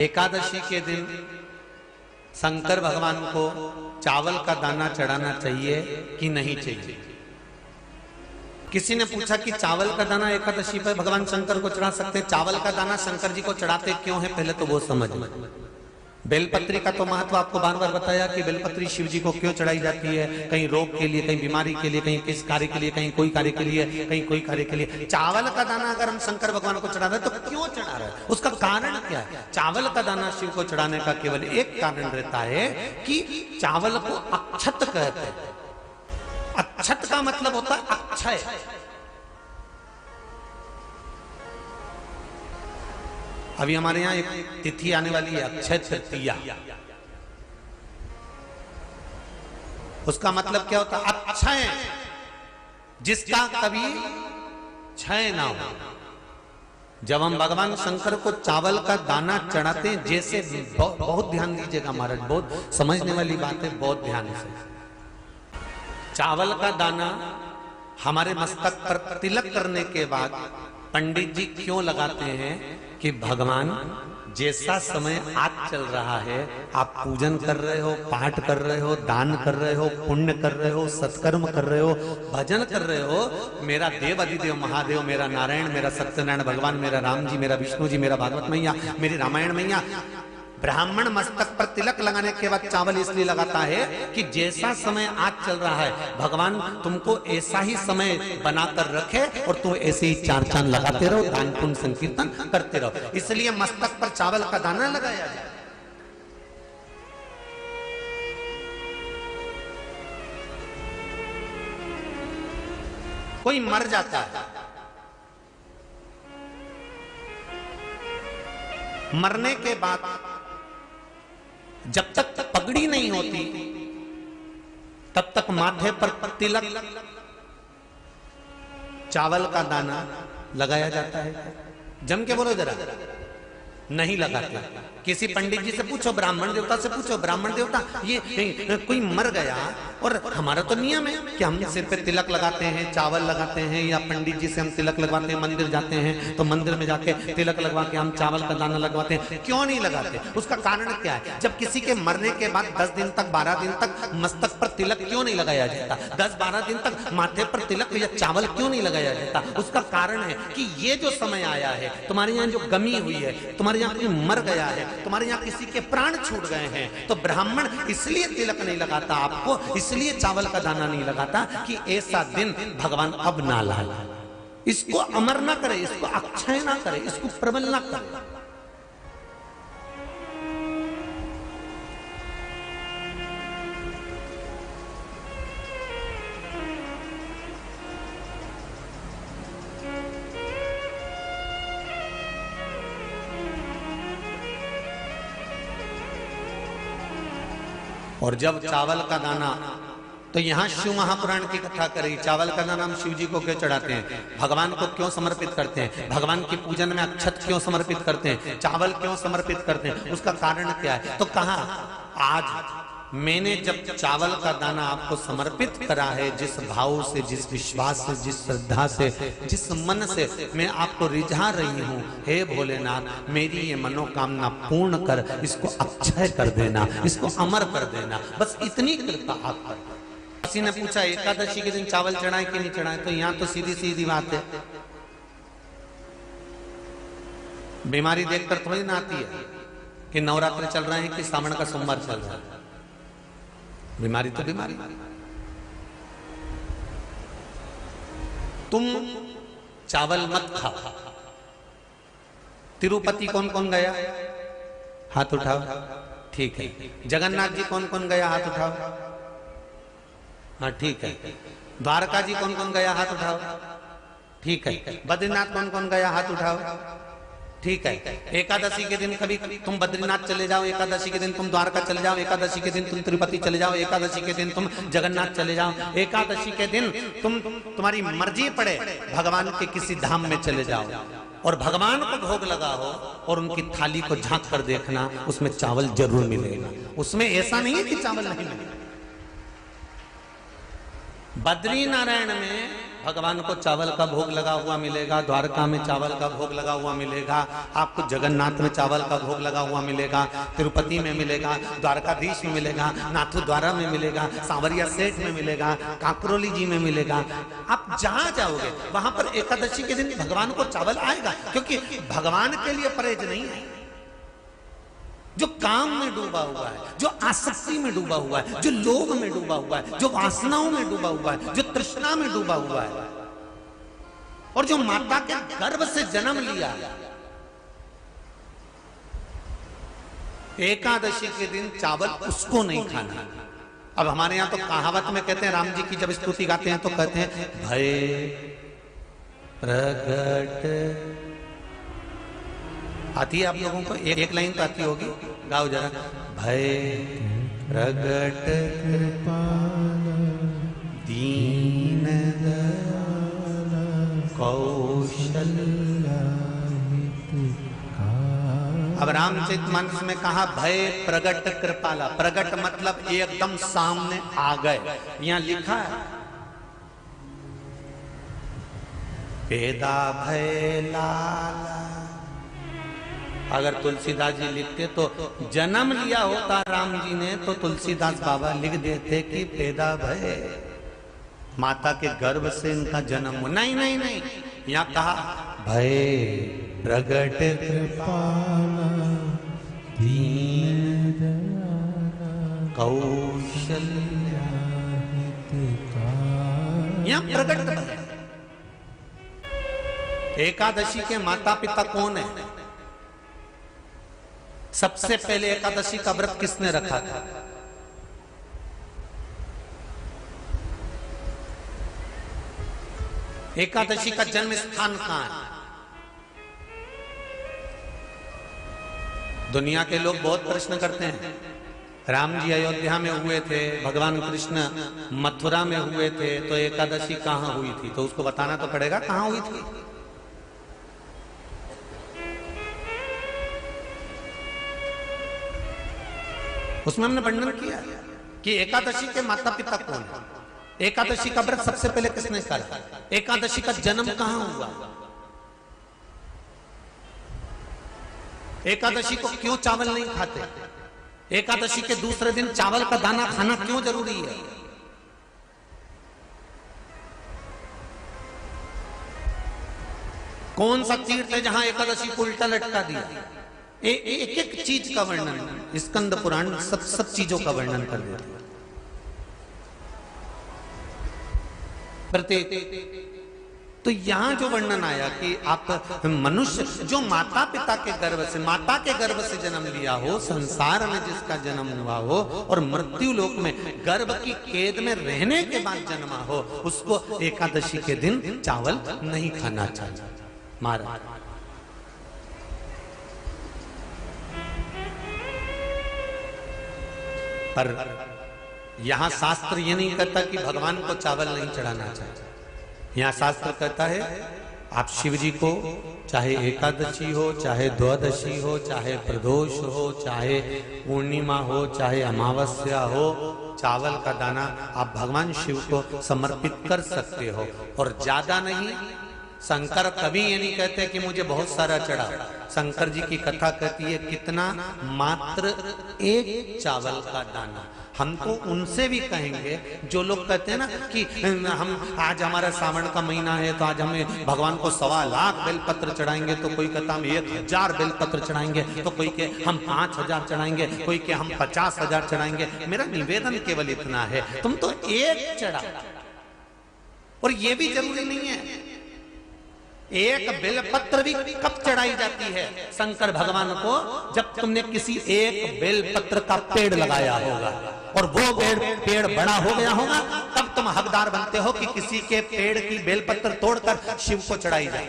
एकादशी के दिन शंकर भगवान को चावल का दाना चढ़ाना चाहिए कि नहीं चाहिए। किसी ने पूछा कि चावल का दाना एकादशी पर भगवान शंकर को चढ़ा सकते हैं, चावल का दाना शंकर जी को चढ़ाते क्यों है, पहले तो वो समझ। बेलपत्री का तो महत्व आपको बार बार बताया कि बेलपत्री शिव जी को क्यों चढ़ाई जाती है, कहीं रोग के लिए, कहीं बीमारी के लिए, कहीं किस कार्य के लिए, कहीं कोई कार्य के लिए, कहीं कोई कार्य के लिए। चावल का दाना अगर हम शंकर भगवान को चढ़ा रहे हैं तो क्यों चढ़ा रहे हैं, उसका कारण क्या है। चावल का दाना शिव को चढ़ाने का केवल एक कारण रहता है कि चावल को अक्षत कहते हैं। अक्षत का मतलब होता है अक्षय। अभी हमारे यहाँ एक तिथि आने वाली है, अक्षय तृतीया। उसका मतलब क्या होता है, अक्षय, जिसका कभी क्षय ना हो। जब हम भगवान शंकर को चावल का दाना चढ़ाते हैं, जैसे बहुत ध्यान दीजिएगा महाराज, बहुत समझने वाली बात है, बहुत ध्यान से। चावल का दाना हमारे मस्तक पर तिलक करने के बाद पंडित जी क्यों लगाते हैं कि भगवान जैसा समय आज चल रहा है, आप पूजन कर रहे हो, पाठ कर रहे हो, दान कर रहे हो, पुण्य कर रहे हो, सत्कर्म कर रहे हो, भजन कर रहे हो, मेरा देव अधिदेव महादेव, मेरा नारायण, मेरा सत्यनारायण भगवान, मेरा राम जी, मेरा विष्णु जी, मेरा भागवत मैया, मेरी रामायण मैया, ब्राह्मण मस्तक पर तिलक लगाने के बाद चावल इसलिए लगाता है कि जैसा समय आज चल रहा है, भगवान तुमको ऐसा ही समय बनाकर रखे और तुम ऐसे ही चार चांद लगाते रहो, दान पुण्य संकीर्तन करते रहो। इसलिए मस्तक पर चावल का दाना लगाया जाए। कोई मर जाता है, मरने के बाद जब तक पगड़ी नहीं होती तब तक माथे पर तिलक, चावल का दाना लगाया जाता है। जम के बोलो जरा, नहीं लगाते। किसी पंडित जी से पूछो, ब्राह्मण देवता से पूछो, ब्राह्मण देवता ये कोई मर गया, और हमारा तो नियम है कि हम सिर पे तिलक लगाते हैं, चावल लगाते हैं, या पंडित जी से हम तिलक लगवाते हैं, मंदिर जाते हैं तो मंदिर में जाके तिलक लगवा के हम चावल का दाना लगवाते हैं। क्यों नहीं लगाते, उसका कारण क्या है। जब किसी के मरने के बाद 10 दिन तक, 12 दिन तक मस्तक पर तिलक क्यों नहीं लगाया जाता, 10-12 दिन तक माथे पर तिलक या चावल क्यों नहीं लगाया जाता, उसका कारण है कि ये जो समय आया है, तुम्हारे यहाँ जो गमी हुई है, तुम्हारे यहाँ कोई मर गया है, तुम्हारे यहाँ किसी के प्राण छूट गए हैं, तो ब्राह्मण इसलिए तिलक नहीं लगाता आपको, इसलिए चावल का दाना नहीं लगाता कि ऐसा दिन भगवान अब ना लाए, इसको अमर ना करे, इसको अक्षय ना करे, इसको प्रबल ना करे। और जब चावल का दाना, तो यहां शिव महापुराण की कथा करी, चावल का दाना हम शिव जी को क्यों चढ़ाते हैं, भगवान को क्यों समर्पित करते हैं, भगवान की पूजन में अक्षत क्यों समर्पित करते हैं, चावल क्यों समर्पित करते हैं, उसका कारण क्या है। तो कहा, आज मैंने जब चावल का दाना आपको समर्पित करा है, जिस भाव से, जिस विश्वास से, जिस श्रद्धा से, जिस मन से मैं आपको रिझा रही हूं, हे भोलेनाथ मेरी ये मनोकामना पूर्ण कर, इसको अक्षय कर देना, इसको अमर कर देना, बस इतनी कृपा आप कर। किसी ने पूछा एकादशी के दिन चावल चढ़ाए कि नहीं चढ़ाए, तो यहां तो सीधी सीधी बात है, बीमारी देखकर थोड़ी ना आती है कि नवरात्र चल रहे हैं कि सावन का सोमवार चल रहा है, बीमारी तो बीमारी। तुम चावल मत खाओ। तिरुपति कौन कौन गया, हाथ उठाओ, ठीक है। जगन्नाथ जी कौन कौन गया, हाथ उठाओ, हाँ ठीक है। द्वारका जी कौन कौन गया, हाथ उठाओ, ठीक है। बद्रीनाथ कौन कौन गया, हाथ उठाओ, ठीक है। एकादशी के दिन कभी तुम बद्रीनाथ चले जाओ, एकादशी के दिन तुम द्वारका चले जाओ, एकादशी के दिन तुम तिरुपति चले जाओ, एकादशी के दिन तुम जगन्नाथ चले जाओ, एकादशी के दिन तुम्हारी मर्जी पड़े भगवान के किसी धाम में चले जाओ और भगवान को भोग लगाओ और उनकी थाली को झांक कर देखना, उसमें चावल जरूर मिलेगा, उसमें ऐसा नहीं है कि चावल नहीं मिलेगा। बद्री नारायण में भगवान को चावल का भोग लगा हुआ मिलेगा, द्वारका में चावल का भोग लगा हुआ मिलेगा, आपको जगन्नाथ में चावल का भोग लगा हुआ मिलेगा, तिरुपति में मिलेगा, द्वारकाधीश में मिलेगा, नाथू द्वारा में मिलेगा, सांवरिया सेठ में मिलेगा, काकरोली जी में मिलेगा। आप जहां जाओगे वहां पर एकादशी के दिन भगवान को चावल आएगा, क्योंकि भगवान के लिए परहेज नहीं है। जो काम में डूबा हुआ है, जो आसक्ति में डूबा हुआ है, जो लोभ में डूबा हुआ है, जो वासनाओं में डूबा हुआ है, जो तृष्णा में डूबा हुआ है, और जो माता के गर्भ से जन्म लिया, एकादशी के दिन चावल उसको नहीं खाना। अब हमारे यहां तो कहावत में कहते हैं, राम जी की जब स्तुति गाते हैं तो कहते हैं, भय प्रगट, आती है आप लोगों को? एक लाइन तो आती होगी, गाओ जरा। भय प्रगट दीन कौशल्या। अब रामचरितमानस में कहा भय प्रगट कृपाला। प्रगट मतलब एकदम सामने आ गए। यहां लिखा है पेदा भय लाला। अगर तुलसीदास जी लिखते तो जन्म लिया होता राम जी ने तो तुलसीदास बाबा लिख देते कि पैदा भय, माता के गर्भ से इनका जन्म। नहीं नहीं नहीं, यहाँ कहा भय प्रगट कृपाला दीन कौशल्या। यहाँ प्रगट भय। एकादशी के माता पिता कौन है? सबसे पहले एकादशी का व्रत किसने रखा था? एकादशी का जन्म स्थान कहां है? दुनिया के लोग बहुत प्रश्न करते हैं, राम जी अयोध्या में हुए थे, भगवान कृष्ण मथुरा में हुए थे, तो एकादशी कहां हुई थी? तो उसको बताना तो पड़ेगा कहां हुई थी। उसमें हमने वर्णन किया कि एकादशी के माता पिता कौन है, एकादशी का व्रत सबसे पहले किसने करा, एकादशी का जन्म कहां हुआ, एकादशी को क्यों चावल नहीं खाते, एकादशी के दूसरे दिन चावल का दाना खाना क्यों जरूरी है। कौन सा तीर्थ है जहां एकादशी को उल्टा लटका दिया। एक एक चीज का वर्णन स्कंद पुराण सब चीजों का वर्णन कर देते हैं। प्रत्येक तो यहां जो वर्णन आया कि आप मनुष्य जो माता पिता के गर्भ से, माता के गर्भ से जन्म लिया हो, संसार में जिसका जन्म हुआ हो और मृत्यु लोक में गर्भ की कैद में रहने के बाद जन्मा हो, उसको एकादशी के दिन चावल नहीं खाना चाहिए। महाराज पर यहां शास्त्र ये नहीं कहता कि भगवान को चावल नहीं चढ़ाना चाहिए। यहां शास्त्र कहता है आप शिव जी को चाहे एकादशी हो, चाहे द्वादशी हो, चाहे प्रदोष हो, चाहे पूर्णिमा हो, चाहे अमावस्या हो, चावल का दाना आप भगवान शिव को समर्पित कर सकते हो। और ज्यादा नहीं, शंकर कभी ये नहीं कहते कि मुझे बहुत सारा चढ़ा। शंकर जी की कथा कहती है कितना, मात्र एक चावल का दाना। हम तो उनसे भी कहेंगे जो लोग कहते हैं ना कि हम आज हमारा सावन का महीना है तो आज हमें भगवान को 1.25 लाख बेलपत्र चढ़ाएंगे, तो कोई कहता हम 1000 बेलपत्र चढ़ाएंगे, तो कोई के हम 5000 चढ़ाएंगे, कोई के हम 50,000 चढ़ाएंगे। मेरा निवेदन केवल इतना है, तुम तो एक चढ़ा। और ये भी जरूरी नहीं है, एक बेलपत्र भी कब चढ़ाई जाती है शंकर भगवान को, जब तुमने किसी एक बेलपत्र का पेड़ लगाया होगा और वो पेड़ बड़ा हो गया होगा, तब तुम हकदार बनते हो कि किसी के पेड़ की बेलपत्र तोड़कर शिव को चढ़ाई जाए।